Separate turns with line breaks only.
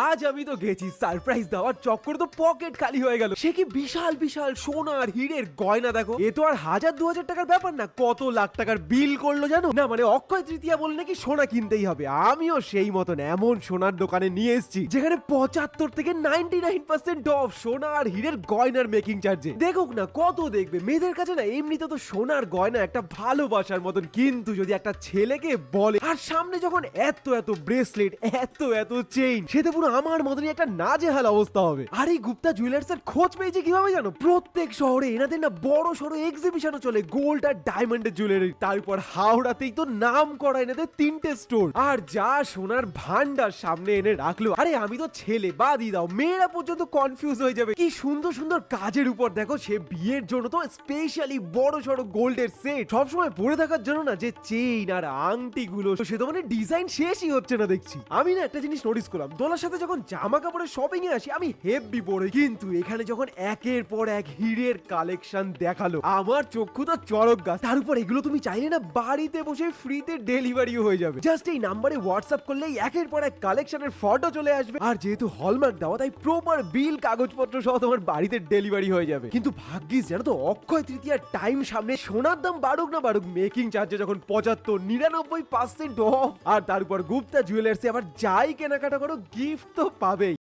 আজ আমি তো গেছি সারপ্রাইজ দেওয়ার চক্কর, তো পকেট খালি হয়ে গেল। সে কি বিশাল বিশাল সোনার হীরের গয়না, দেখো এ তো আর 1000-2000 টাকার ব্যাপার না, কত লাখ টাকার বিল করলো জানো না। মানে অক্ষয় তৃতীয়া বলে নাকি সোনা কিনতেই হবে। আমিও সেই মতন এমন সোনার দোকানে নিয়ে এসেছি যেখানে 75 থেকে 99% অফ সোনা আর হীরের গয়নার মেকিং চার্জে। দেখুক না কত দেখবে, মেয়েদের কাছে না এমনিতে তো সোনার গয়না একটা ভালোবাসার মতন, কিন্তু যদি একটা ছেলেকে বলে আর সামনে যখন এত এত ব্রেসলেট এত এত চেইন, সেটা পুরো আমার মতনই একটা নাজেহাল অবস্থা হবে। আর এই গুপ্তা জুয়েলার্স এর খোঁজ পেয়েছে কিভাবে জানো? প্রত্যেক শহরে এনাদের না বড় সড়ো এক্সিবিশনও চলে গোল্ড আর ডায়মন্ডের জুয়েলারি। তারপর হাওড়াতেই তো নাম করা এনাদের 3টে স্টোর, আর যা সোনার ভান্ডার সামনে এনে রাখলো। আরে আমি তো ছেলে বাদই দাও, মেয়েরা পর্যন্ত কনফিউজ হয়ে যাবে। কি সুন্দর সুন্দর কাজের উপর দেখো, সে বিয়ের জন্য তো স্পেশালি বড় সড়ো গোল্ডের সেট সবসময় পরে থাকার জন্য না, যে চেইন আর আংটি গুলো সে তো মানে ডিজাইন শেষই হচ্ছে না দেখছি। আমি না একটা জিনিস নোটিস করলাম, দোলার সাথে যখন জামা কাপড়ের শপিং এ আসি আমি হেভি পরে, কিন্তু এখানে যখন একের পর এক হীরের কালেকশন দেখালো আমার চক্ষু তো চড়ক গাছ। তার উপর এগুলো তুমি চাইলে না বাড়িতে বসে ফ্রিতে ডেলিভারিও হয়ে যাবে। জাস্ট এই নাম্বারে হোয়াটসঅ্যাপ করলেই একের পর এক কালেকশনের ফটো চলে আসবে, আর যেহেতু হলমার্ক দেওয়া তাই প্রপার বিল কাগজপত্র সহ তোমার বাড়িতে ডেলিভারি হয়ে যাবে। কিন্তু ভাগ্যিস জানো তো, অক্ষয় তৃতীয়ার টাইম সামনে, সোনার দাম বাড়ুক না বাড়ুক, মেকিং চার্জে যখন 75-99% অফ, আর তারপর গুপ্তা জুয়েলার্সে আবার যাই কেনাকাটা করো গিফট তো পাবেই।